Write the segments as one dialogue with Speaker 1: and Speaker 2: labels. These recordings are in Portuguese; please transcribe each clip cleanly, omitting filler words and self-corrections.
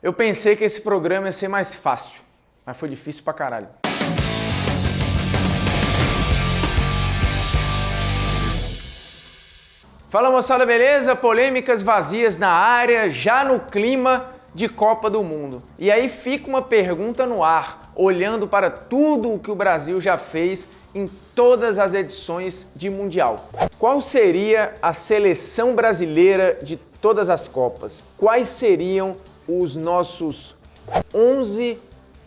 Speaker 1: Eu pensei que esse programa ia ser mais fácil, mas foi difícil pra caralho. Fala moçada, beleza? Polêmicas vazias na área, já no clima de Copa do Mundo. E aí fica uma pergunta no ar, olhando para tudo o que o Brasil já fez em todas as edições de Mundial. Qual seria a seleção brasileira de todas as Copas? Quais seriam os nossos 11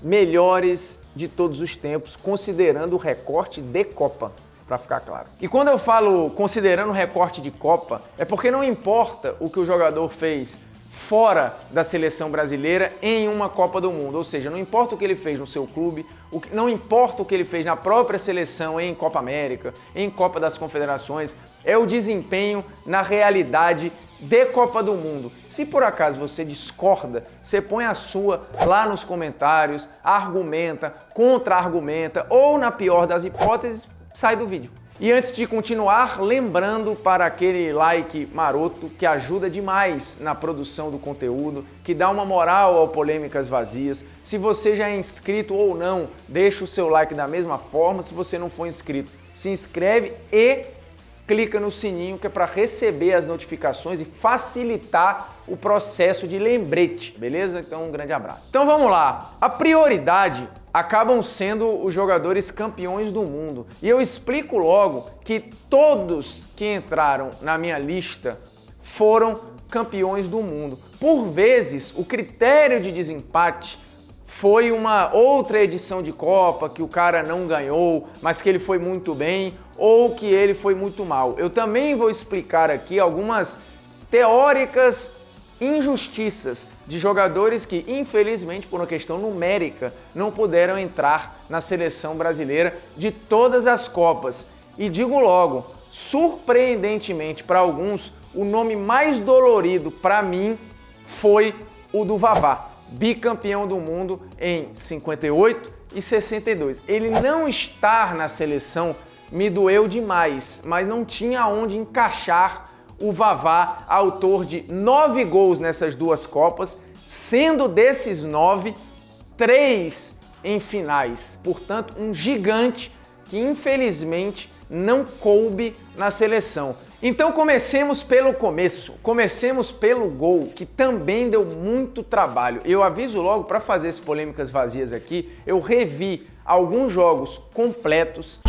Speaker 1: melhores de todos os tempos, considerando o recorte de Copa, para ficar claro. E quando eu falo considerando o recorte de Copa, é porque não importa o que o jogador fez fora da seleção brasileira em uma Copa do Mundo, ou seja, não importa o que ele fez no seu clube, não importa o que ele fez na própria seleção em Copa América, em Copa das Confederações, é o desempenho na realidade de Copa do Mundo. Se por acaso você discorda, você põe a sua lá nos comentários, argumenta, contra-argumenta ou, na pior das hipóteses, sai do vídeo. E antes de continuar, lembrando para aquele like maroto que ajuda demais na produção do conteúdo, que dá uma moral ao Polêmicas Vazias. Se você já é inscrito ou não, deixa o seu like da mesma forma. Se você não for inscrito, se inscreve e clica no sininho, que é para receber as notificações e facilitar o processo de lembrete, beleza? Então um grande abraço. Então vamos lá. A prioridade acabam sendo os jogadores campeões do mundo. E eu explico logo que todos que entraram na minha lista foram campeões do mundo. Por vezes, o critério de desempate foi uma outra edição de Copa que o cara não ganhou, mas que ele foi muito bem, ou que ele foi muito mal. Eu também vou explicar aqui algumas teóricas injustiças de jogadores que, infelizmente, por uma questão numérica, não puderam entrar na seleção brasileira de todas as Copas. E digo logo, surpreendentemente para alguns, o nome mais dolorido para mim foi o do Vavá, bicampeão do mundo em 58 e 62. Ele não estar na seleção me doeu demais, mas não tinha onde encaixar o Vavá, autor de 9 gols nessas duas Copas, sendo desses 9, 3 em finais. Portanto, um gigante que infelizmente não coube na seleção. Então comecemos pelo começo, comecemos pelo gol, que também deu muito trabalho. Eu aviso logo, para fazer essas polêmicas vazias aqui, eu revi alguns jogos completos.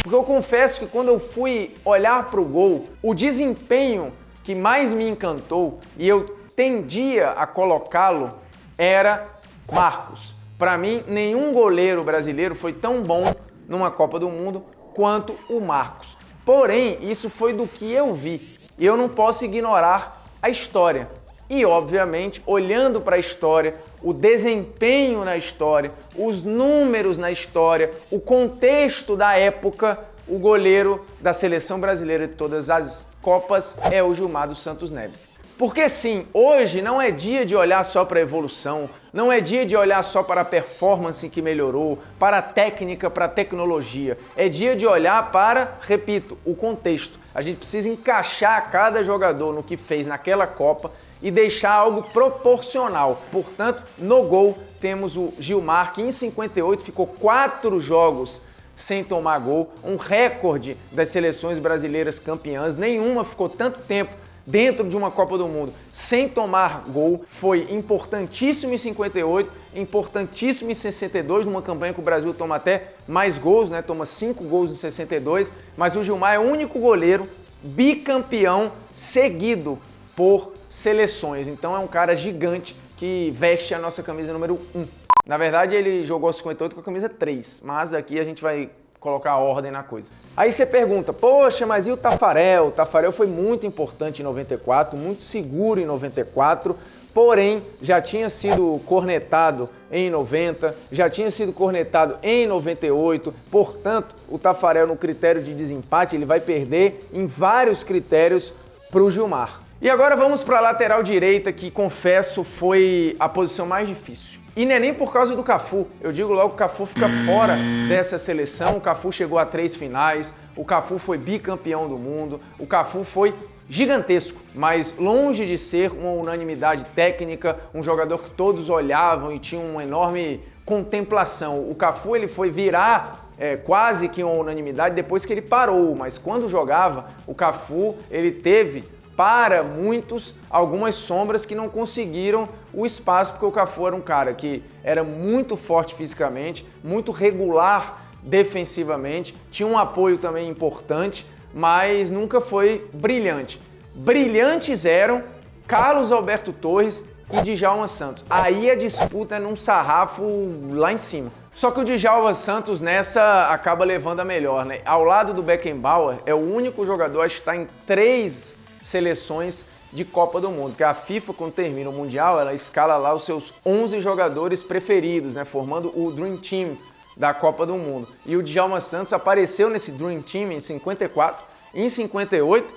Speaker 1: Porque eu confesso que quando eu fui olhar para o gol, o desempenho que mais me encantou, e eu tendia a colocá-lo, era Marcos. Para mim, nenhum goleiro brasileiro foi tão bom numa Copa do Mundo quanto o Marcos. Porém, isso foi do que eu vi. E eu não posso ignorar a história. E, obviamente, olhando para a história, o desempenho na história, os números na história, o contexto da época, o goleiro da seleção brasileira de todas as Copas é o Gilmar dos Santos Neves. Porque sim, hoje não é dia de olhar só para a evolução, não é dia de olhar só para a performance que melhorou, para a técnica, para a tecnologia. É dia de olhar para, repito, o contexto. A gente precisa encaixar cada jogador no que fez naquela Copa e deixar algo proporcional. Portanto, no gol temos o Gilmar, que em 58 ficou 4 jogos sem tomar gol, um recorde das seleções brasileiras campeãs. Nenhuma ficou tanto tempo dentro de uma Copa do Mundo sem tomar gol. Foi importantíssimo em 58, importantíssimo em 62, numa campanha que o Brasil toma até mais gols, né? Toma 5 gols em 62, mas o Gilmar é o único goleiro bicampeão seguido por seleções. Então é um cara gigante que veste a nossa camisa número 1. Na verdade, ele jogou 58 com a camisa 3, mas aqui a gente vai colocar a ordem na coisa. Aí você pergunta, poxa, mas e o Taffarel? O Taffarel foi muito importante em 94, muito seguro em 94, porém já tinha sido cornetado em 90, já tinha sido cornetado em 98, portanto, o Taffarel no critério de desempate, ele vai perder em vários critérios para o Gilmar. E agora vamos para a lateral direita, que confesso foi a posição mais difícil. E não é nem por causa do Cafu, eu digo logo que o Cafu fica fora dessa seleção, o Cafu chegou a 3 finais, o Cafu foi bicampeão do mundo, o Cafu foi gigantesco, mas longe de ser uma unanimidade técnica, um jogador que todos olhavam e tinham uma enorme contemplação. O Cafu ele foi virar quase que uma unanimidade depois que ele parou, mas quando jogava, o Cafu ele teve para muitos algumas sombras que não conseguiram o espaço, porque o Cafu era um cara que era muito forte fisicamente, muito regular defensivamente, tinha um apoio também importante, mas nunca foi brilhante. Brilhantes eram Carlos Alberto Torres e Djalma Santos. Aí a disputa é num sarrafo lá em cima. Só que o Djalma Santos nessa acaba levando a melhor, né? Ao lado do Beckenbauer, é o único jogador a estar em 3 seleções de Copa do Mundo, que a FIFA, quando termina o Mundial, ela escala lá os seus 11 jogadores preferidos, né? Formando o Dream Team da Copa do Mundo. E o Djalma Santos apareceu nesse Dream Team em 54, em 58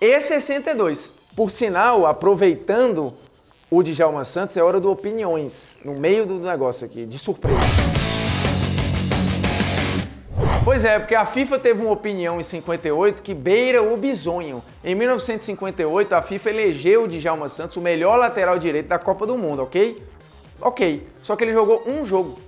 Speaker 1: e 62. Por sinal, aproveitando o Djalma Santos, é hora do Opiniões, no meio do negócio aqui, de surpresa. Pois é, porque a FIFA teve uma opinião em 58 que beira o bizonho. Em 1958, a FIFA elegeu o Djalma Santos o melhor lateral direito da Copa do Mundo, ok? Ok, só que ele jogou um jogo.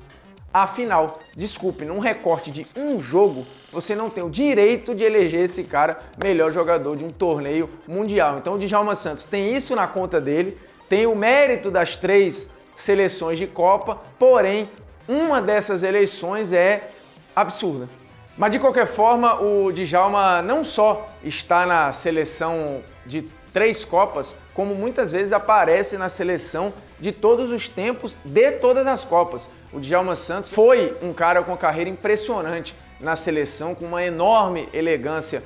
Speaker 1: A final, desculpe, num recorte de um jogo, você não tem o direito de eleger esse cara melhor jogador de um torneio mundial. Então o Djalma Santos tem isso na conta dele, tem o mérito das 3 seleções de Copa, porém, uma dessas eleições é absurda. Mas de qualquer forma, o Djalma não só está na seleção de 3 Copas, como muitas vezes aparece na seleção de todos os tempos, de todas as Copas. O Djalma Santos foi um cara com carreira impressionante na seleção, com uma enorme elegância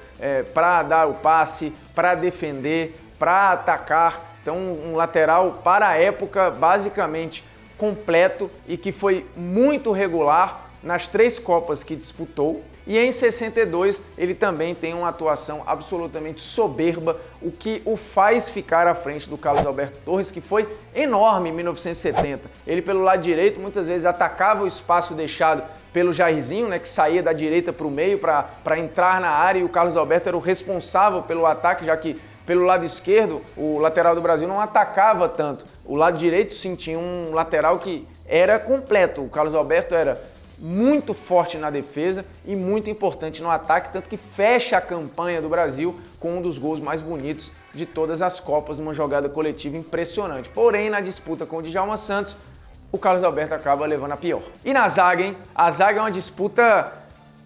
Speaker 1: para dar o passe, para defender, para atacar. Então, um lateral para a época basicamente completo e que foi muito regular nas 3 Copas que disputou. E em 62 ele também tem uma atuação absolutamente soberba, o que o faz ficar à frente do Carlos Alberto Torres, que foi enorme em 1970. Ele pelo lado direito muitas vezes atacava o espaço deixado pelo Jairzinho, né, que saía da direita para o meio para entrar na área, e o Carlos Alberto era o responsável pelo ataque, já que pelo lado esquerdo o lateral do Brasil não atacava tanto. O lado direito sim tinha um lateral que era completo. O Carlos Alberto era muito forte na defesa e muito importante no ataque, tanto que fecha a campanha do Brasil com um dos gols mais bonitos de todas as Copas, numa jogada coletiva impressionante. Porém, na disputa com o Djalma Santos, o Carlos Alberto acaba levando a pior. E na zaga, hein? A zaga é uma disputa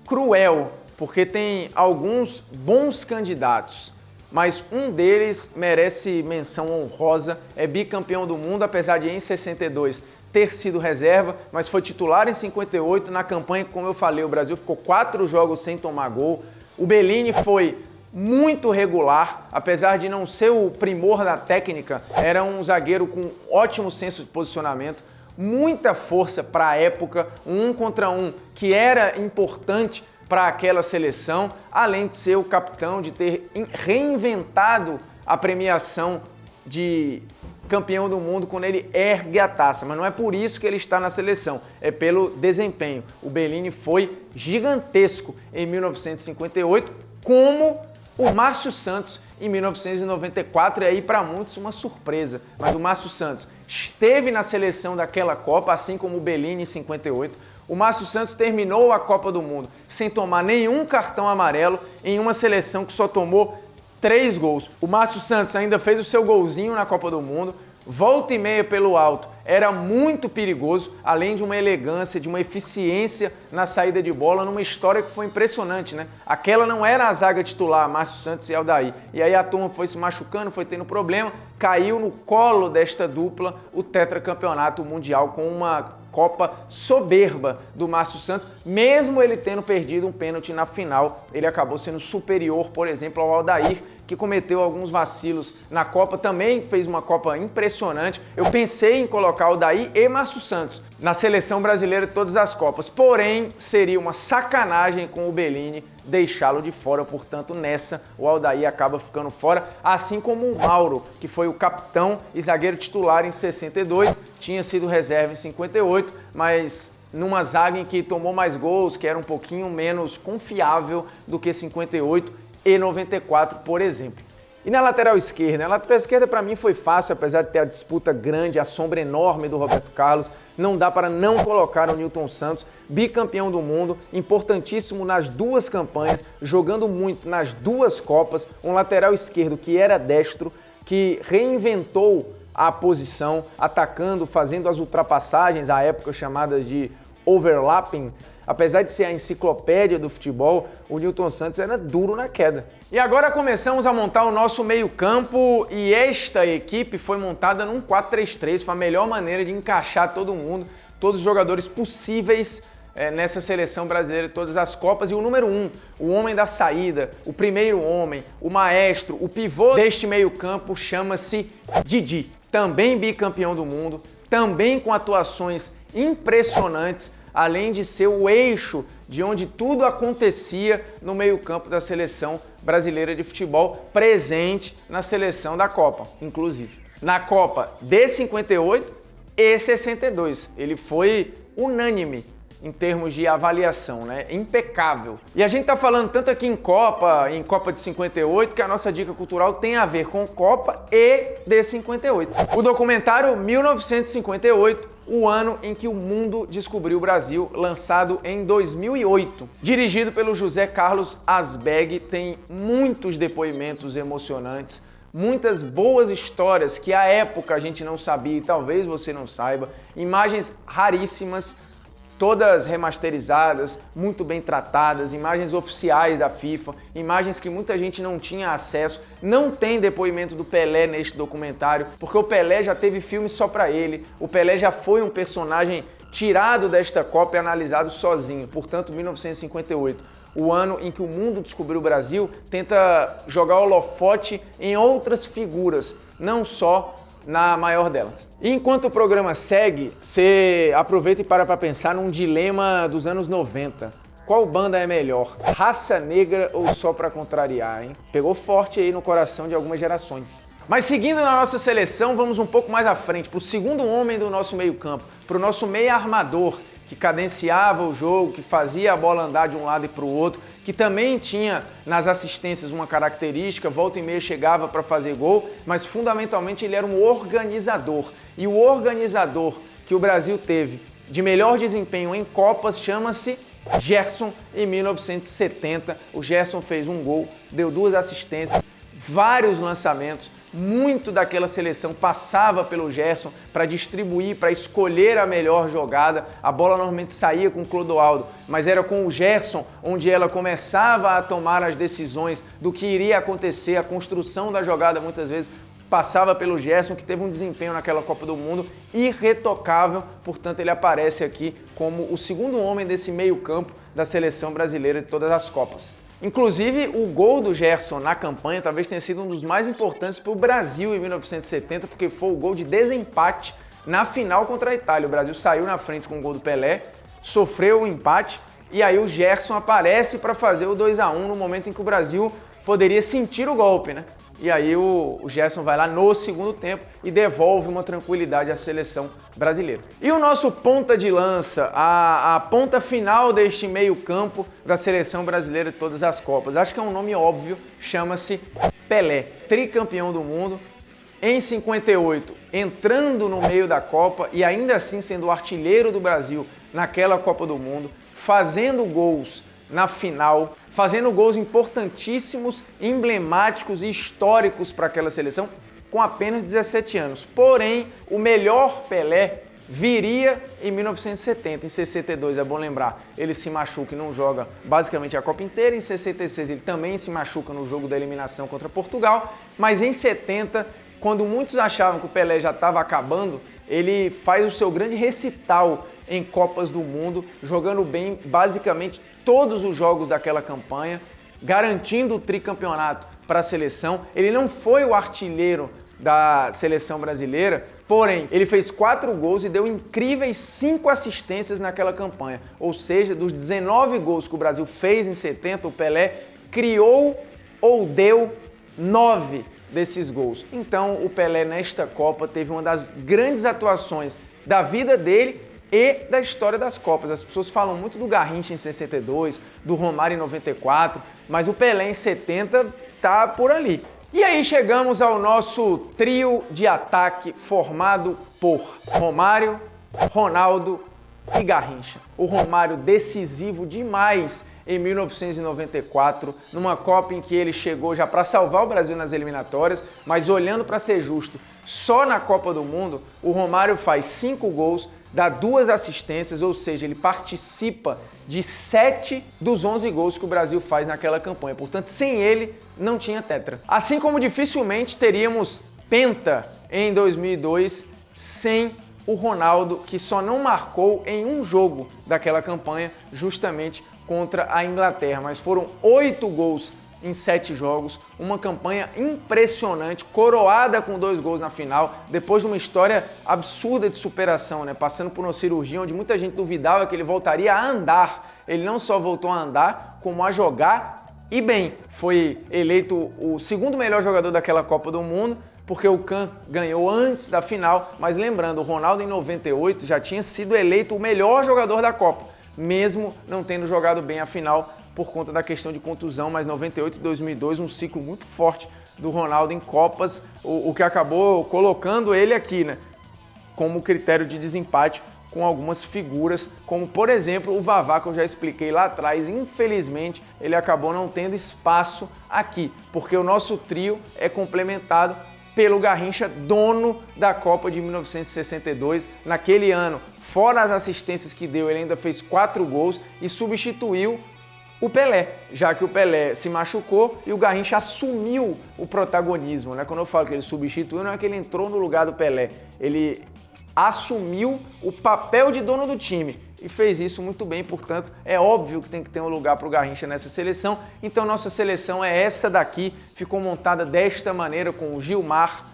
Speaker 1: cruel, porque tem alguns bons candidatos, mas um deles merece menção honrosa, é bicampeão do mundo, apesar de em 62 ter sido reserva, mas foi titular em 58, na campanha, como eu falei, o Brasil ficou 4 jogos sem tomar gol. O Bellini foi muito regular, apesar de não ser o primor da técnica, era um zagueiro com ótimo senso de posicionamento, muita força para a época, um 1 contra 1 que era importante para aquela seleção, além de ser o capitão, de ter reinventado a premiação de campeão do mundo quando ele ergue a taça, mas não é por isso que ele está na seleção, é pelo desempenho. O Bellini foi gigantesco em 1958, como o Márcio Santos em 1994, e aí para muitos uma surpresa, mas o Márcio Santos esteve na seleção daquela Copa, assim como o Bellini em 58. O Márcio Santos terminou a Copa do Mundo sem tomar nenhum cartão amarelo em uma seleção que só tomou 3 gols. O Márcio Santos ainda fez o seu golzinho na Copa do Mundo, volta e meia pelo alto, era muito perigoso, além de uma elegância, de uma eficiência na saída de bola, numa história que foi impressionante, né? Aquela não era a zaga titular, Márcio Santos e Aldair. E aí a turma foi se machucando, foi tendo problema, caiu no colo desta dupla o tetracampeonato mundial com uma Copa soberba do Márcio Santos, mesmo ele tendo perdido um pênalti na final, ele acabou sendo superior, por exemplo, ao Aldair, que cometeu alguns vacilos na Copa, também fez uma Copa impressionante. Eu pensei em colocar Aldair e Márcio Santos na seleção brasileira de todas as Copas, porém seria uma sacanagem com o Bellini deixá-lo de fora, portanto nessa o Aldair acaba ficando fora, assim como o Mauro, que foi o capitão e zagueiro titular em 62, tinha sido reserva em 58, mas numa zaga em que tomou mais gols, que era um pouquinho menos confiável do que 58 e 94, por exemplo. E na lateral esquerda? Na lateral esquerda para mim foi fácil, apesar de ter a disputa grande, a sombra enorme do Roberto Carlos, não dá para não colocar o Nilton Santos, bicampeão do mundo, importantíssimo nas duas campanhas, jogando muito nas duas Copas, um lateral esquerdo que era destro, que reinventou a posição, atacando, fazendo as ultrapassagens, à época chamadas de overlapping. Apesar de ser a enciclopédia do futebol, o Nilton Santos era duro na queda. E agora começamos a montar o nosso meio-campo e esta equipe foi montada num 4-3-3, foi a melhor maneira de encaixar todo mundo, todos os jogadores possíveis nessa seleção brasileira de todas as Copas. E o número 1, o homem da saída, o primeiro homem, o maestro, o pivô deste meio-campo chama-se Didi. Também bicampeão do mundo, também com atuações impressionantes, além de ser o eixo de onde tudo acontecia no meio-campo da seleção brasileira de futebol, presente na seleção da Copa, inclusive. Na Copa de 58 e 62, ele foi unânime em termos de avaliação, né? Impecável. E a gente tá falando tanto aqui em Copa de 58, que a nossa dica cultural tem a ver com Copa e de 58. O documentário 1958, o ano em que o mundo descobriu o Brasil, lançado em 2008. Dirigido pelo José Carlos Asbeg, tem muitos depoimentos emocionantes, muitas boas histórias que à época a gente não sabia e talvez você não saiba, imagens raríssimas, todas remasterizadas, muito bem tratadas, imagens oficiais da FIFA, imagens que muita gente não tinha acesso. Não tem depoimento do Pelé neste documentário, porque o Pelé já teve filme só para ele, o Pelé já foi um personagem tirado desta Copa e analisado sozinho. Portanto, 1958, o ano em que o mundo descobriu o Brasil, tenta jogar o holofote em outras figuras, não só na maior delas. E enquanto o programa segue, você aproveita e para pensar num dilema dos anos 90. Qual banda é melhor? Raça Negra ou Só Pra Contrariar, hein? Pegou forte aí no coração de algumas gerações. Mas seguindo na nossa seleção, vamos um pouco mais à frente, para o segundo homem do nosso meio-campo, para o nosso meia armador, que cadenciava o jogo, que fazia a bola andar de um lado e para o outro, que também tinha nas assistências uma característica, volta e meia chegava para fazer gol, mas fundamentalmente ele era um organizador. E o organizador que o Brasil teve de melhor desempenho em Copas chama-se Gerson. Em 1970, o Gerson fez um gol, deu 2 assistências, vários lançamentos. Muito daquela seleção passava pelo Gerson para distribuir, para escolher a melhor jogada. A bola normalmente saía com o Clodoaldo, mas era com o Gerson onde ela começava a tomar as decisões do que iria acontecer. A construção da jogada muitas vezes passava pelo Gerson, que teve um desempenho naquela Copa do Mundo irretocável. Portanto, ele aparece aqui como o segundo homem desse meio-campo da seleção brasileira de todas as Copas. Inclusive, o gol do Gerson na campanha talvez tenha sido um dos mais importantes para o Brasil em 1970, porque foi o gol de desempate na final contra a Itália. O Brasil saiu na frente com o gol do Pelé, sofreu o empate e aí o Gerson aparece para fazer o 2-1 no momento em que o Brasil poderia sentir o golpe, né? E aí o Gerson vai lá no segundo tempo e devolve uma tranquilidade à seleção brasileira. E o nosso ponta de lança, a ponta final deste meio-campo da seleção brasileira de todas as Copas. Acho que é um nome óbvio, chama-se Pelé, tricampeão do mundo. Em 58, entrando no meio da Copa e ainda assim sendo o artilheiro do Brasil naquela Copa do Mundo, fazendo gols na final, fazendo gols importantíssimos, emblemáticos e históricos para aquela seleção com apenas 17 anos. Porém, o melhor Pelé viria em 1970. Em 62, é bom lembrar, ele se machuca e não joga basicamente a Copa inteira. Em 66, ele também se machuca no jogo da eliminação contra Portugal. Mas em 70, quando muitos achavam que o Pelé já estava acabando, ele faz o seu grande recital em Copas do Mundo, jogando bem basicamente todos os jogos daquela campanha, garantindo o tricampeonato para a seleção. Ele não foi o artilheiro da seleção brasileira, porém, ele fez 4 gols e deu incríveis 5 assistências naquela campanha. Ou seja, dos 19 gols que o Brasil fez em 70, o Pelé criou ou deu 9 desses gols. Então, o Pelé nesta Copa teve uma das grandes atuações da vida dele e da história das Copas. As pessoas falam muito do Garrincha em 62, do Romário em 94, mas o Pelé em 70 tá por ali. E aí chegamos ao nosso trio de ataque formado por Romário, Ronaldo e Garrincha. O Romário decisivo demais em 1994, numa Copa em que ele chegou já para salvar o Brasil nas eliminatórias, mas olhando para ser justo, só na Copa do Mundo, o Romário faz 5 gols, dá 2 assistências, ou seja, ele participa de 7 dos 11 gols que o Brasil faz naquela campanha. Portanto, sem ele, não tinha tetra. Assim como dificilmente teríamos penta em 2002 sem o Ronaldo, que só não marcou em um jogo daquela campanha, justamente contra a Inglaterra. Mas foram 8 gols em 7 jogos, uma campanha impressionante, coroada com 2 gols na final, depois de uma história absurda de superação, né? Passando por uma cirurgia onde muita gente duvidava que ele voltaria a andar. Ele não só voltou a andar, como a jogar e bem. Foi eleito o segundo melhor jogador daquela Copa do Mundo, porque o Kahn ganhou antes da final, mas lembrando, o Ronaldo em 98 já tinha sido eleito o melhor jogador da Copa, mesmo não tendo jogado bem a final por conta da questão de contusão, mas 98 e 2002 um ciclo muito forte do Ronaldo em Copas, o que acabou colocando ele aqui, né, como critério de desempate com algumas figuras, como por exemplo o Vavá, que eu já expliquei lá atrás. Infelizmente ele acabou não tendo espaço aqui, porque o nosso trio é complementado pelo Garrincha, dono da Copa de 1962. Naquele ano, fora as assistências que deu, ele ainda fez 4 gols e substituiu o Pelé, já que o Pelé se machucou e o Garrincha assumiu o protagonismo, né? Quando eu falo que ele substituiu, não é que ele entrou no lugar do Pelé, ele assumiu o papel de dono do time e fez isso muito bem. Portanto, é óbvio que tem que ter um lugar para o Garrincha nessa seleção. Então nossa seleção é essa daqui, ficou montada desta maneira, com o Gilmar,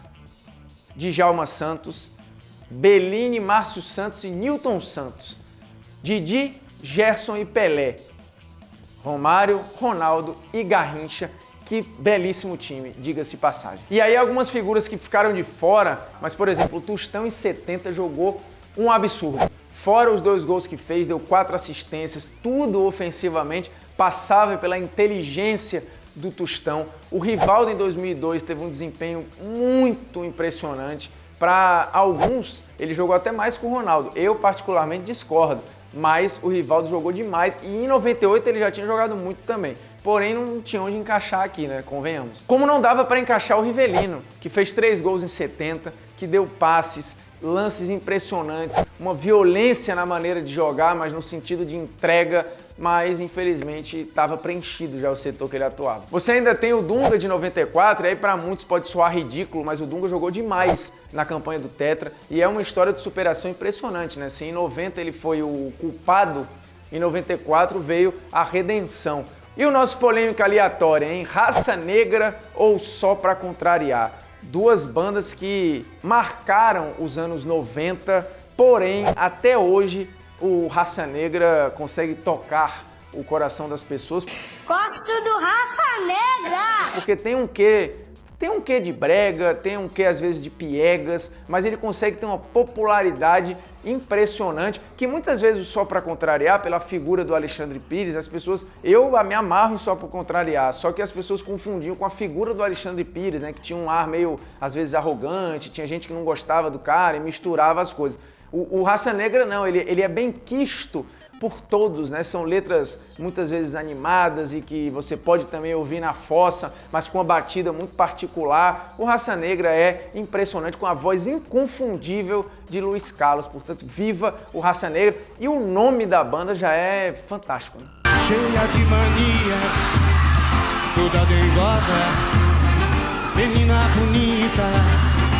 Speaker 1: Djalma Santos, Bellini, Márcio Santos e Nilton Santos, Didi, Gerson e Pelé, Romário, Ronaldo e Garrincha. Que belíssimo time, diga-se passagem. E aí algumas figuras que ficaram de fora, mas por exemplo, o Tostão em 70 jogou um absurdo. Fora os 2 gols que fez, deu 4 assistências, tudo ofensivamente, passava pela inteligência do Tostão. O Rivaldo em 2002 teve um desempenho muito impressionante. Para alguns, ele jogou até mais que o Ronaldo. Eu particularmente discordo, mas o Rivaldo jogou demais e em 98 ele já tinha jogado muito também. Porém, não tinha onde encaixar aqui, né? Convenhamos. Como não dava para encaixar o Rivelino, que fez 3 gols em 70, que deu passes, lances impressionantes, uma violência na maneira de jogar, mas no sentido de entrega, mas infelizmente estava preenchido já o setor que ele atuava. Você ainda tem o Dunga de 94, e aí para muitos pode soar ridículo, mas o Dunga jogou demais na campanha do Tetra e é uma história de superação impressionante, né? Se em 90 ele foi o culpado, em 94 veio a redenção. E o nosso polêmica aleatória, hein? Raça Negra ou Só Pra Contrariar? 2 bandas que marcaram os anos 90, porém, até hoje, o Raça Negra consegue tocar o coração das pessoas.
Speaker 2: Gosto do Raça Negra!
Speaker 1: Porque tem um quê de brega, tem um quê às vezes de piegas, mas ele consegue ter uma popularidade impressionante, que muitas vezes Só Pra Contrariar, pela figura do Alexandre Pires, as pessoas, eu me amarro em Só Pra Contrariar, só que as pessoas confundiam com a figura do Alexandre Pires, né, que tinha um ar meio, às vezes, arrogante, tinha gente que não gostava do cara e misturava as coisas. O Raça Negra não, ele é bem quisto por todos, né? São letras muitas vezes animadas e que você pode também ouvir na fossa, mas com uma batida muito particular. O Raça Negra é impressionante, com a voz inconfundível de Luiz Carlos. Portanto, viva o Raça Negra! E o nome da banda já é fantástico, né?
Speaker 3: Cheia de manias, toda dengosa, menina bonita,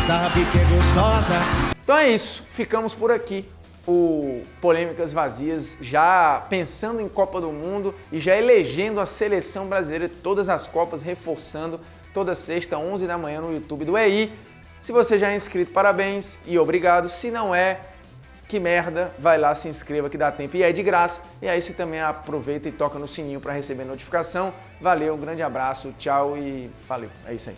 Speaker 3: sabe que é gostosa.
Speaker 1: Então é isso, ficamos por aqui. O Polêmicas Vazias, já pensando em Copa do Mundo e já elegendo a seleção brasileira de todas as Copas, reforçando toda sexta, 11 da manhã no YouTube do EI. Se você já é inscrito, parabéns e obrigado. Se não é, que merda, vai lá, se inscreva que dá tempo e é de graça. E aí você também aproveita e toca no sininho para receber notificação. Valeu, um grande abraço, tchau e valeu. É isso aí.